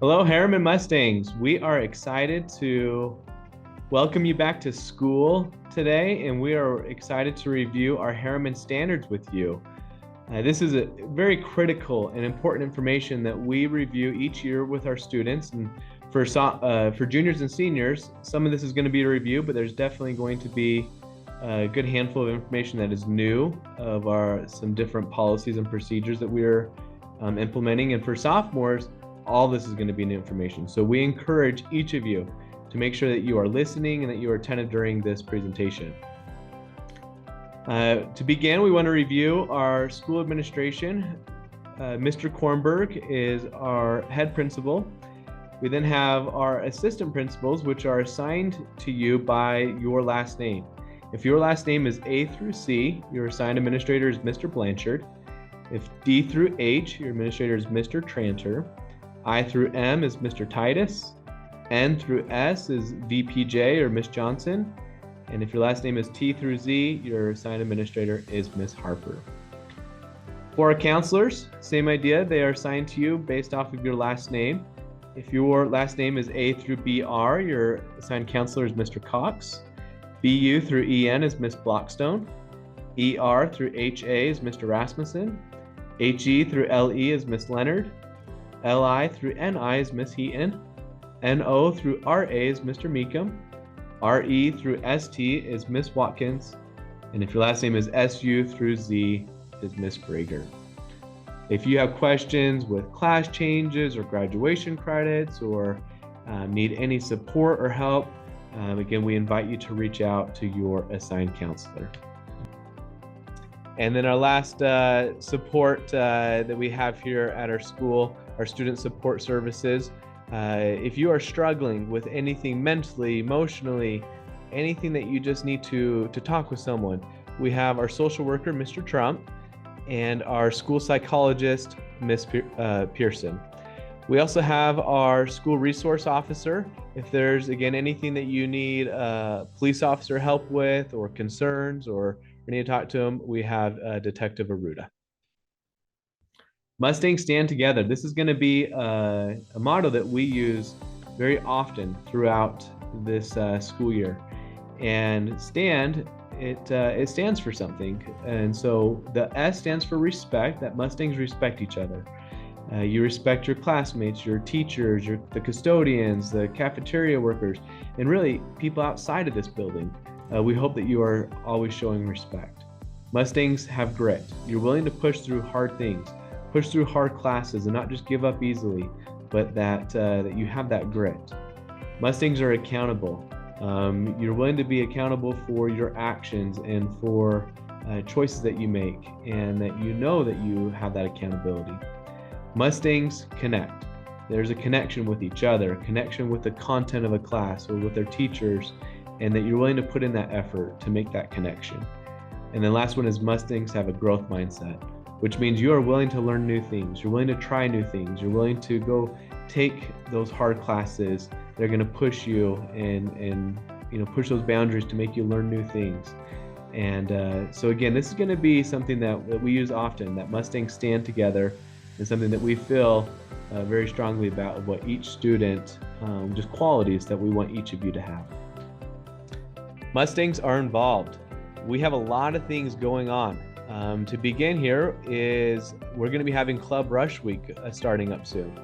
Hello, Herriman Mustangs. We are excited to welcome you back to school today, and we are excited to review our Herriman standards with you. This is a very critical and important information that we review each year with our students. And for juniors and seniors, some of this is going to be a review, but there's definitely going to be a good handful of information that is new of some different policies and procedures that we're implementing. And for sophomores, all this is going to be new information. So we encourage each of you to make sure that you are listening and that you are attentive during this presentation. To begin, we want to review our school administration. Mr. Kornberg is our head principal. We then have our assistant principals, which are assigned to you by your last name. If your last name is A through C, your assigned administrator is Mr. Blanchard. If D through H, your administrator is Mr. Tranter. I through M is Mr. Titus. N through S is VPJ or Miss Johnson. And if your last name is T through Z, your assigned administrator is Miss Harper. For our counselors, same idea. They are assigned to you based off of your last name. If your last name is A through BR, your assigned counselor is Mr. Cox. BU through EN is Miss Blockstone. ER through HA is Mr. Rasmussen. HE through LE is Miss Leonard. LI through NI is Miss Heaton. NO through RA is Mr. Meekum. RE through ST is Miss Watkins. And if your last name is SU through Z is Miss Brager. If you have questions with class changes or graduation credits or need any support or help, again, we invite you to reach out to your assigned counselor. And then our last support that we have here at our school, our student support services. If you are struggling with anything mentally, emotionally, anything that you just need to talk with someone, we have our social worker, Mr. Trump, and our school psychologist, Miss Pearson. We also have our school resource officer. If there's, again, anything that you need police officer help with or concerns or need to talk to them, we have Detective Aruda. Mustangs stand together. This is going to be a motto that we use very often throughout this school year. And stand, it stands for something. And so the S stands for respect, that Mustangs respect each other. You respect your classmates, your teachers, the custodians, the cafeteria workers, and really people outside of this building. We hope that you are always showing respect. Mustangs have grit. You're willing to push through hard things, push through hard classes, and not just give up easily, but that you have that grit. Mustangs are accountable. You're willing to be accountable for your actions and for choices that you make, and that you know that you have that accountability. Mustangs connect. There's a connection with each other, a connection with the content of a class or with their teachers, and that you're willing to put in that effort to make that connection. And then last one is Mustangs have a growth mindset, which means you are willing to learn new things. You're willing to try new things. You're willing to go take those hard classes. They're going to push you and push those boundaries to make you learn new things. And so again, this is going to be something that we use often, that Mustangs stand together, and something that we feel very strongly about what each student, just qualities that we want each of you to have. Mustangs are involved. We have a lot of things going on. To begin here is we're going to be having Club Rush Week starting up soon.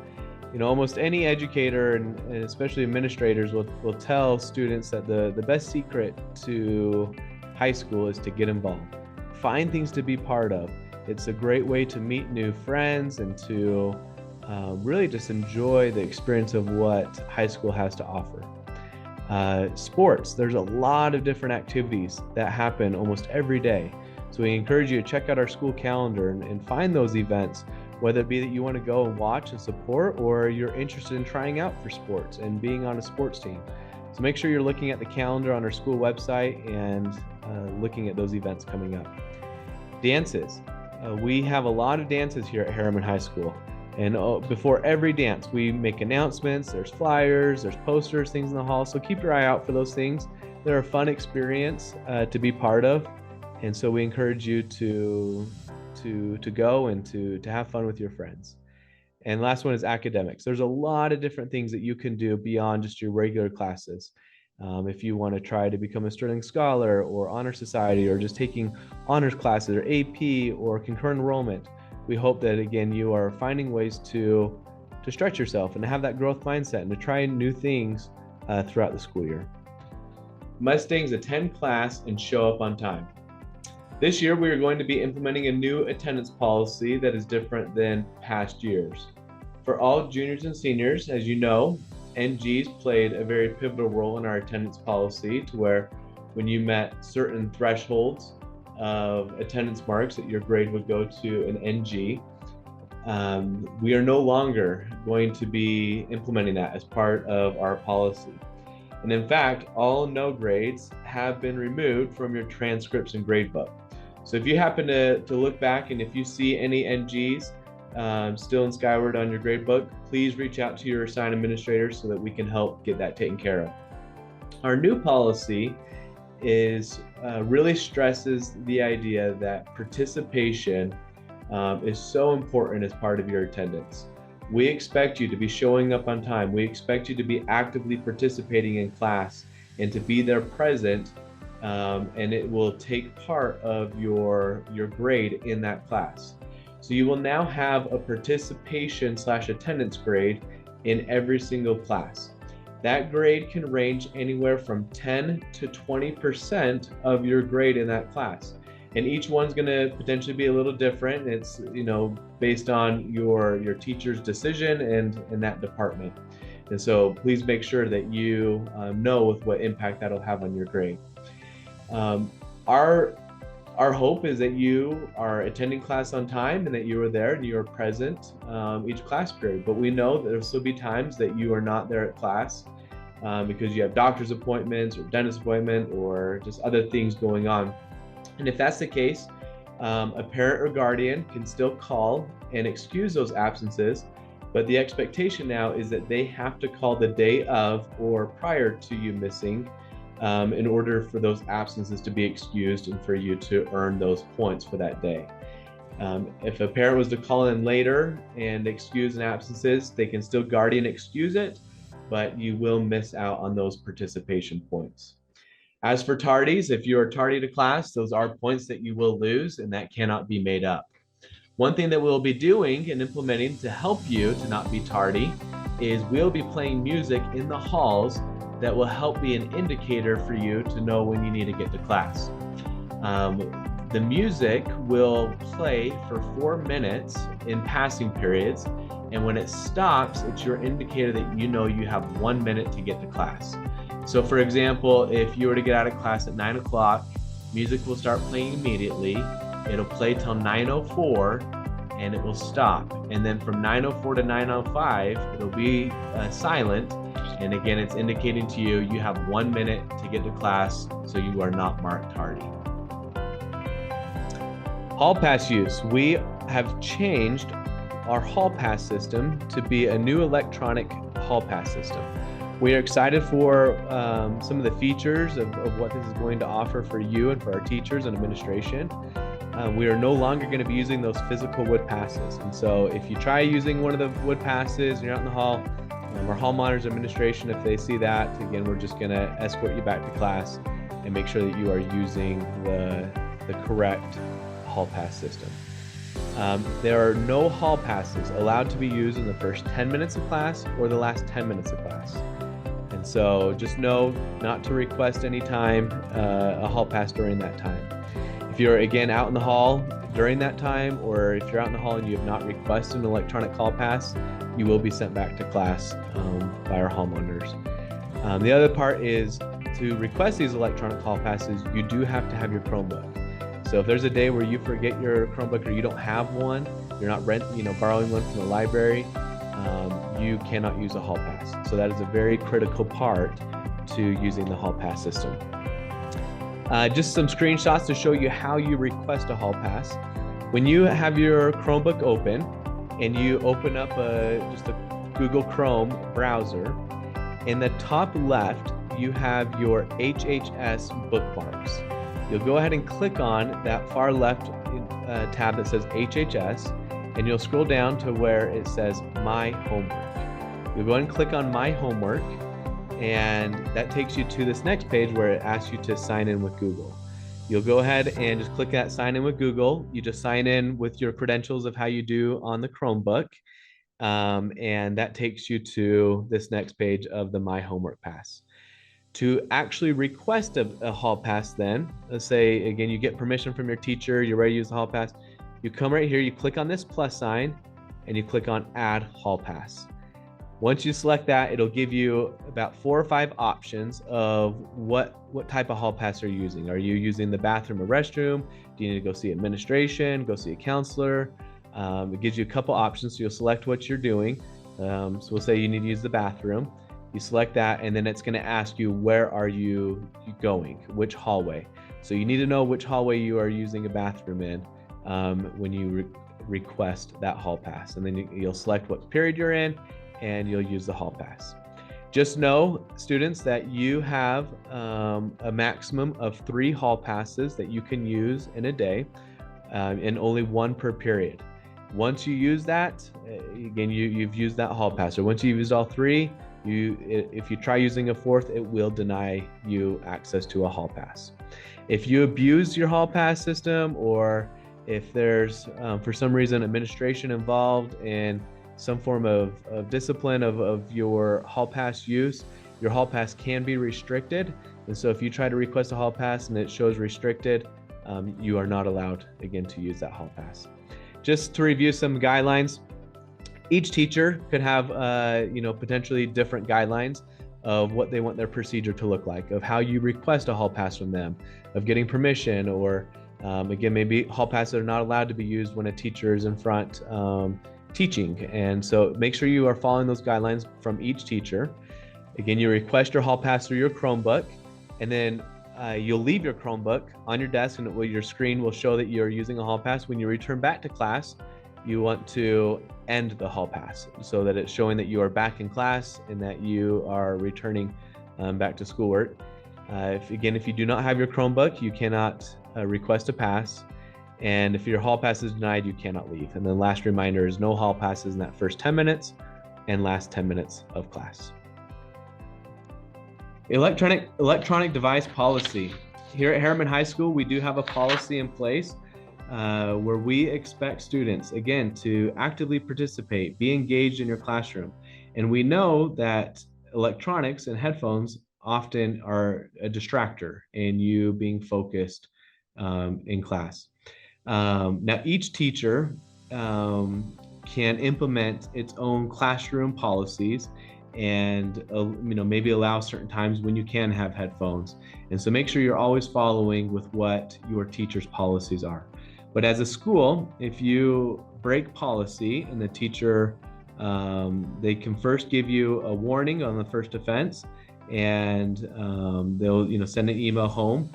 Almost any educator and especially administrators will tell students that the best secret to high school is to get involved. Find things to be part of. It's a great way to meet new friends and to really just enjoy the experience of what high school has to offer. Sports, there's a lot of different activities that happen almost every day. So we encourage you to check out our school calendar and find those events, whether it be that you want to go and watch and support, or you're interested in trying out for sports and being on a sports team. So make sure you're looking at the calendar on our school website and looking at those events coming up. Dances. We have a lot of dances here at Herriman High School. And before every dance, we make announcements. There's flyers, there's posters, things in the hall. So keep your eye out for those things. They're a fun experience to be part of. And so we encourage you to go and to have fun with your friends. And last one is academics. There's a lot of different things that you can do beyond just your regular classes. If you want to try to become a Sterling Scholar or Honor Society, or just taking honors classes or AP or concurrent enrollment, we hope that, again, you are finding ways to stretch yourself and to have that growth mindset and to try new things throughout the school year. Mustangs attend class and show up on time. This year, we are going to be implementing a new attendance policy that is different than past years. For all juniors and seniors, as you know, NGs played a very pivotal role in our attendance policy, to where when you met certain thresholds of attendance marks that your grade would go to an NG, we are no longer going to be implementing that as part of our policy. And in fact, all no grades have been removed from your transcripts and gradebook. So if you happen to look back and if you see any NGs still in Skyward on your gradebook, please reach out to your assigned administrator so that we can help get that taken care of. Our new policy is really stresses the idea that participation is so important as part of your attendance. We expect you to be showing up on time. We expect you to be actively participating in class and to be there present, and it will take part of your grade in that class. So you will now have a participation/attendance grade in every single class. That grade can range anywhere from 10 to 20% of your grade in that class. And each one's going to potentially be a little different. It's, based on your teacher's decision and that department. And so please make sure that you know with what impact that'll have on your grade. Our hope is that you are attending class on time and that you are there and you are present each class period. But we know that there'll still be times that you are not there at class because you have doctor's appointments or dentist appointment or just other things going on. And if that's the case, a parent or guardian can still call and excuse those absences, but the expectation now is that they have to call the day of or prior to you missing in order for those absences to be excused and for you to earn those points for that day. If a parent was to call in later and excuse an absences, they can still guardian excuse it, but you will miss out on those participation points. As for tardies, if you are tardy to class, those are points that you will lose and that cannot be made up. One thing that we'll be doing and implementing to help you to not be tardy is we'll be playing music in the halls that will help be an indicator for you to know when you need to get to class. The music will play for 4 minutes in passing periods, and when it stops, it's your indicator that you know you have 1 minute to get to class. So for example, if you were to get out of class at 9 o'clock, music will start playing immediately. It'll play till 9:04 and it will stop. And then from 9:04 to 9:05, it'll be silent. And again, it's indicating to you, you have 1 minute to get to class, so you are not marked tardy. Hall pass use. We have changed our hall pass system to be a new electronic hall pass system. We are excited for some of the features of what this is going to offer for you and for our teachers and administration. We are no longer going to be using those physical wood passes. And so if you try using one of the wood passes and you're out in the hall, our hall monitors administration, if they see that, again, we're just going to escort you back to class and make sure that you are using the correct hall pass system. There are no hall passes allowed to be used in the first 10 minutes of class or the last 10 minutes of class. And so just know not to request any time a hall pass during that time. If you're again out in the hall during that time, or if you're out in the hall and you have not requested an electronic hall pass, you will be sent back to class by our hall monitors. The other part is to request these electronic hall passes, you do have to have your Chromebook. So if there's a day where you forget your Chromebook or you don't have one, you're not borrowing one from the library, you cannot use a hall pass. So that is a very critical part to using the hall pass system. Just some screenshots to show you how you request a hall pass. When you have your Chromebook open and you open up just a Google Chrome browser, in the top left, you have your HHS bookmarks. You'll go ahead and click on that far left tab that says HHS, and you'll scroll down to where it says My Homework. You'll go and click on My Homework, and that takes you to this next page where it asks you to sign in with Google. You'll go ahead and just click that sign in with Google. You just sign in with your credentials of how you do on the Chromebook. And that takes you to this next page of the My Homework Pass. To actually request a hall pass then, let's say, again, you get permission from your teacher, you're ready to use the hall pass. You come right here, you click on this plus sign, and you click on Add Hall Pass. Once you select that, it'll give you about 4 or 5 options of what type of hall pass are you using. Are you using the bathroom or restroom? Do you need to go see administration, go see a counselor? It gives you a couple options, so you'll select what you're doing. So we'll say you need to use the bathroom. You select that, and then it's going to ask you, where are you going? Which hallway? So you need to know which hallway you are using a bathroom in when you request that hall pass. And then you'll select what period you're in, and you'll use the hall pass. Just know, students, that you have a maximum of 3 hall passes that you can use in a day, and only 1 per period. Once you use that, again, you've used that hall pass. Or once you've used all 3, if you try using a 4th, it will deny you access to a hall pass. If you abuse your hall pass system, or if there's for some reason administration involved in some form of discipline of your hall pass use, your hall pass can be restricted. And so if you try to request a hall pass and it shows restricted, you are not allowed, again, to use that hall pass. Just to review some guidelines, each teacher could have potentially different guidelines of what they want their procedure to look like, of how you request a hall pass from them, of getting permission, or again, maybe hall passes are not allowed to be used when a teacher is in front teaching. And so make sure you are following those guidelines from each teacher. Again, you request your hall pass through your Chromebook, and then you'll leave your Chromebook on your desk, and your screen will show that you're using a hall pass. When you return back to class, you want to end the hall pass so that it's showing that you are back in class and that you are returning back to schoolwork. If you do not have your Chromebook, you cannot request a pass. And if your hall pass is denied, you cannot leave. And then last reminder is no hall passes in that first 10 minutes and last 10 minutes of class. Electronic device policy. Here at Herriman High School, we do have a policy in place where we expect students, again, to actively participate, be engaged in your classroom. And we know that electronics and headphones often are a distractor in you being focused in class. Now, each teacher can implement its own classroom policies and maybe allow certain times when you can have headphones. And so make sure you're always following with what your teacher's policies are. But as a school, if you break policy and the teacher, they can first give you a warning on the first offense, and they'll send an email home.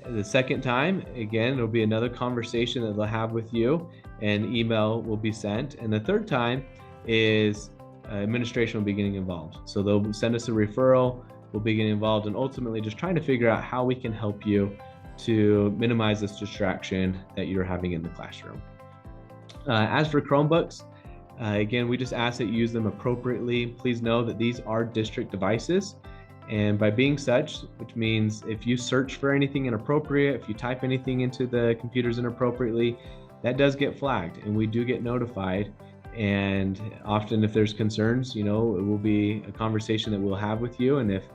The second time, again, there'll be another conversation that they'll have with you, and email will be sent. And the third time is administration will be getting involved. So they'll send us a referral, we'll be getting involved, and ultimately just trying to figure out how we can help you to minimize this distraction that you're having in the classroom. As for Chromebooks, again, we just ask that you use them appropriately. Please know that these are district devices. And by being such, which means if you search for anything inappropriate, if you type anything into the computers inappropriately, that does get flagged, and we do get notified. And often if there's concerns, it will be a conversation that we'll have with you. And if,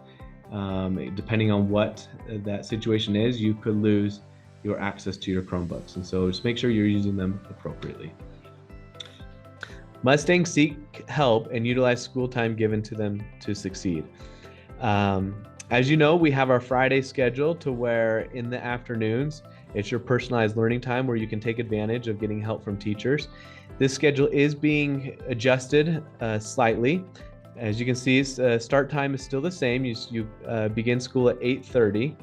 depending on what that situation is, you could lose your access to your Chromebooks. And so just make sure you're using them appropriately. Mustangs seek help and utilize school time given to them to succeed. As you know, we have our Friday schedule to where in the afternoons, it's your personalized learning time where you can take advantage of getting help from teachers. This schedule is being adjusted slightly. As you can see, start time is still the same. You begin school at 8:30,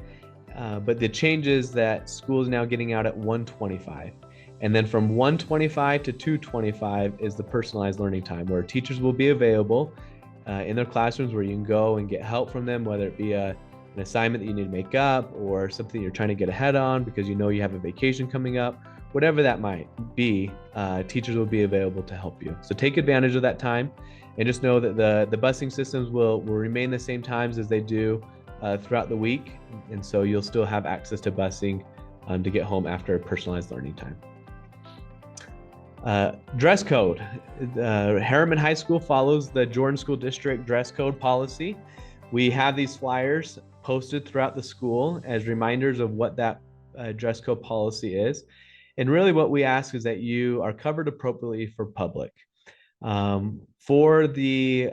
but the change is that school is now getting out at 1:25. And then from 1:25 to 2:25 is the personalized learning time, where teachers will be available in their classrooms, where you can go and get help from them, whether it be an assignment that you need to make up or something you're trying to get ahead on because you know you have a vacation coming up, whatever that might be, teachers will be available to help you. So take advantage of that time, and just know that the busing systems will remain the same times as they do throughout the week. And so you'll still have access to busing to get home after personalized learning time. Dress code. Herriman High School follows the Jordan School District dress code policy. We have these flyers posted throughout the school as reminders of what that dress code policy is. And really what we ask is that you are covered appropriately for public. For the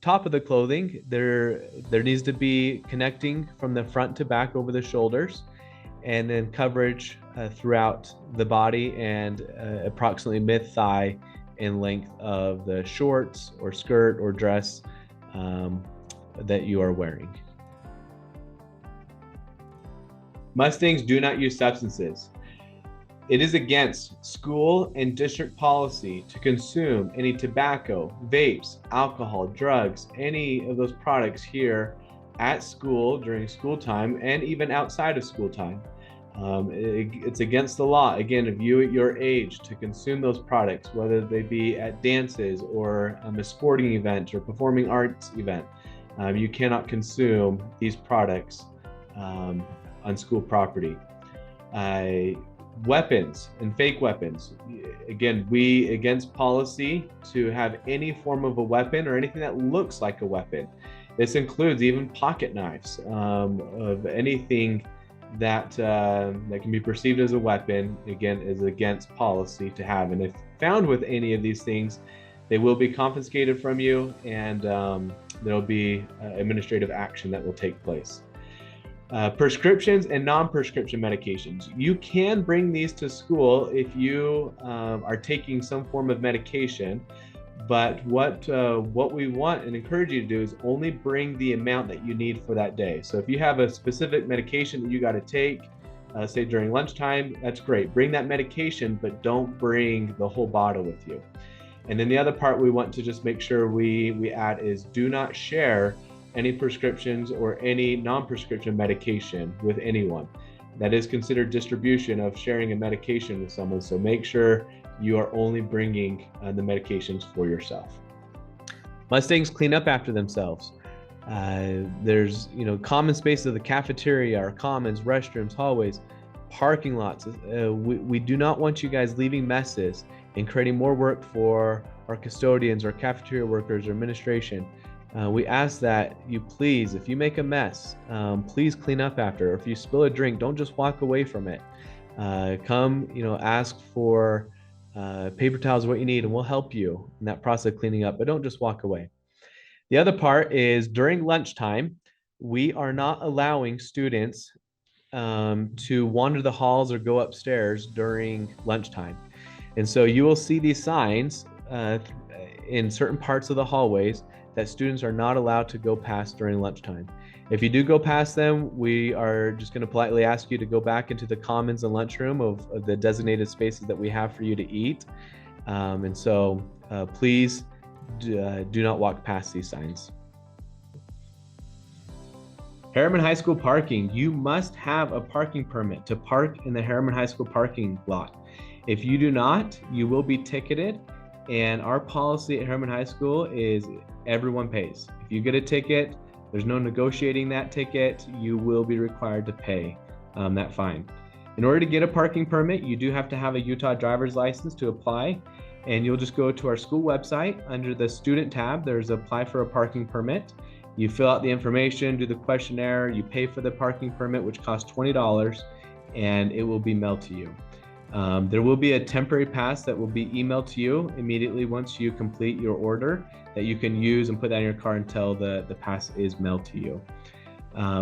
top of the clothing, there needs to be connecting from the front to back over the shoulders, and then coverage throughout the body and approximately mid-thigh in length of the shorts or skirt or dress that you are wearing. Mustangs do not use substances. It is against school and district policy to consume any tobacco, vapes, alcohol, drugs, any of those products here at school during school time and even outside of school time. It's against the law, again, of you at your age to consume those products, whether they be at dances or a sporting event or performing arts event. You cannot consume these products on school property. Weapons and fake weapons. Again, we against policy to have any form of a weapon or anything that looks like a weapon. This includes even pocket knives, of anything that can be perceived as a weapon, again, is against policy to have. And if found with any of these things, they will be confiscated from you, and there will be administrative action that will take place. Prescriptions and non-prescription medications. You can bring these to school if you are taking some form of medication, but what we want and encourage you to do is only bring the amount that you need for that day. So if you have a specific medication that you got to take, say during lunchtime, that's great. Bring that medication, but don't bring the whole bottle with you. And then the other part we want to just make sure we add is do not share any prescriptions or any non-prescription medication with anyone. That is considered distribution of sharing a medication with someone. So make sure you are only bringing the medications for yourself. Mustangs clean up after themselves. There's common spaces of the cafeteria, our commons, restrooms, hallways, parking lots. We do not want you guys leaving messes and creating more work for our custodians, our cafeteria workers, or administration. We ask that you please, if you make a mess, please clean up after. Or if you spill a drink, don't just walk away from it. Come, ask for paper towels, what you need, and we'll help you in that process of cleaning up, but don't just walk away. The other part is during lunchtime, we are not allowing students to wander the halls or go upstairs during lunchtime. And so you will see these signs in certain parts of the hallways that students are not allowed to go past during lunchtime. If you do go past them, we are just going to politely ask you to go back into the commons and lunchroom of the designated spaces that we have for you to eat. And so please do not walk past these signs. Herriman High School parking. You must have a parking permit to park in the Herriman High School parking lot. If you do not, you will be ticketed. And our policy at Herriman High School is everyone pays. If you get a ticket, there's no negotiating that ticket. You will be required to pay that fine. In order to get a parking permit, you do have to have a Utah driver's license to apply. And you'll just go to our school website under the student tab. There's apply for a parking permit. You fill out the information, do the questionnaire, you pay for the parking permit, which costs $20, and it will be mailed to you. There will be a temporary pass that will be emailed to you immediately once you complete your order that you can use and put that in your car until the pass is mailed to you.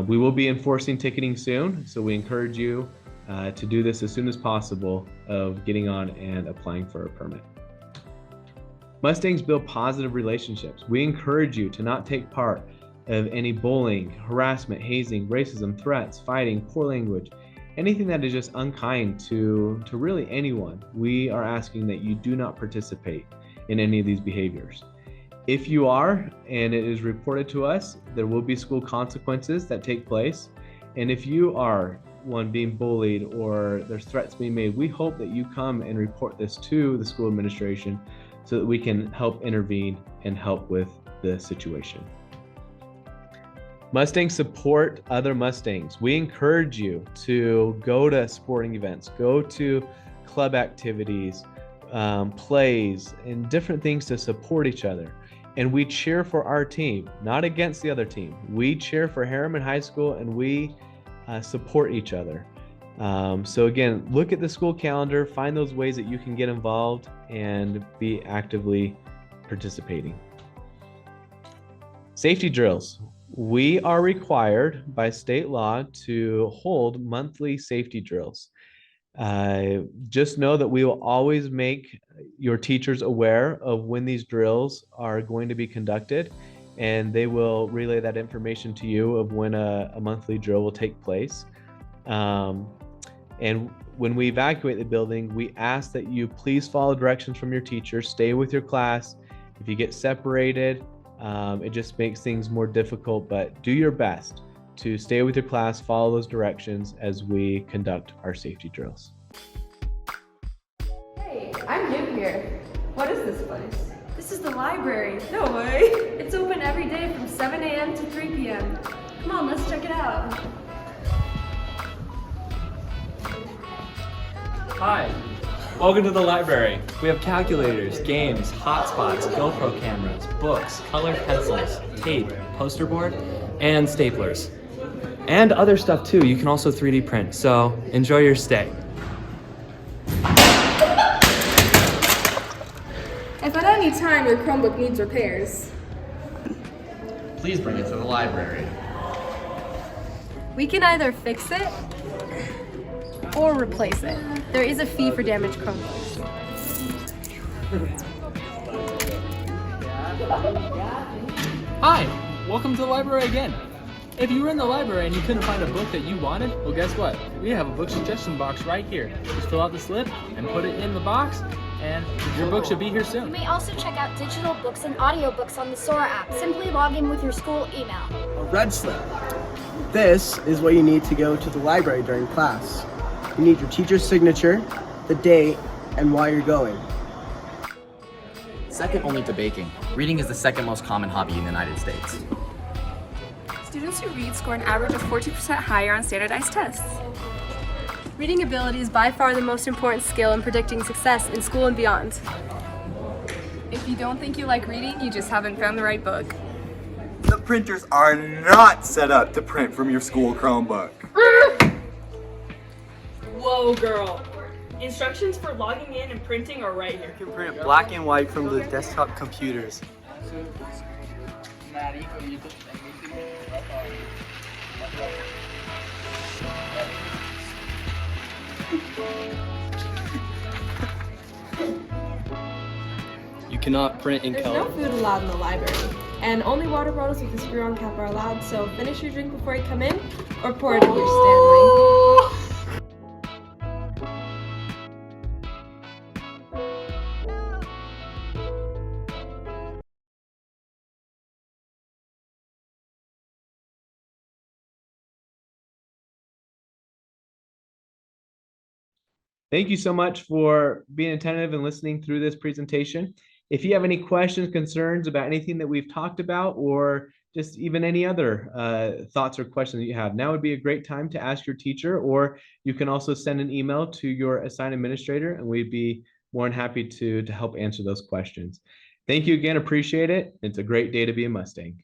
We will be enforcing ticketing soon, so we encourage you to do this as soon as possible of getting on and applying for a permit. Mustangs build positive relationships. We encourage you to not take part of any bullying, harassment, hazing, racism, threats, fighting, poor language, anything that is just unkind to really anyone. We are asking that you do not participate in any of these behaviors. If you are, and it is reported to us, there will be school consequences that take place. And if you are someone being bullied or there's threats being made, we hope that you come and report this to the school administration so that we can help intervene and help with the situation. Mustangs support other Mustangs. We encourage you to go to sporting events, go to club activities, plays, and different things to support each other. And we cheer for our team, not against the other team. We cheer for Herriman High School, and we support each other. So again, look at the school calendar, find those ways that you can get involved and be actively participating. Safety drills. We are required by state law to hold monthly safety drills. Just know that we will always make your teachers aware of when these drills are going to be conducted, and they will relay that information to you of when a monthly drill will take place. And when we evacuate the building, we ask that you please follow directions from your teacher, stay with your class. If you get separated, it just makes things more difficult, but do your best to stay with your class, follow those directions as we conduct our safety drills. Hey, I'm new here. What is this place? This is the library. No way. It's open every day from 7 a.m. to 3 p.m. Come on, let's check it out. Hi, welcome to the library. We have calculators, games, hotspots, GoPro cameras, books, colored pencils, tape, poster board, and staplers. And other stuff too. You can also 3D print, so enjoy your stay. If at any time your Chromebook needs repairs, please bring it to the library. We can either fix it or replace it. There is a fee for damaged Chromebooks. Hi, welcome to the library again. If you were in the library and you couldn't find a book that you wanted, well guess what? We have a book suggestion box right here. Just fill out the slip and put it in the box, and your book should be here soon. You may also check out digital books and audiobooks on the Sora app. Simply log in with your school email. A red slip. This is what you need to go to the library during class. You need your teacher's signature, the date, and why you're going. Second only to baking, reading is the second most common hobby in the United States. students who read score an average of 40% higher on standardized tests. Reading ability is by far the most important skill in predicting success in school and beyond. If you don't think you like reading, you just haven't found the right book. The printers are not set up to print from your school Chromebook. Whoa, girl. Instructions for logging in and printing are right here. You can print black and white from the desktop computers. You cannot print in There's color. no food allowed in the library, and only water bottles with a screw-on cap are allowed, so finish your drink before you come in, or pour it in your Stanley. Thank you so much for being attentive and listening through this presentation. If you have any questions, concerns about anything that we've talked about, or just even any other thoughts or questions that you have, now would be a great time to ask your teacher, or you can also send an email to your assigned administrator, and we'd be more than happy to help answer those questions. Thank you again, appreciate it. It's a great day to be a Mustang.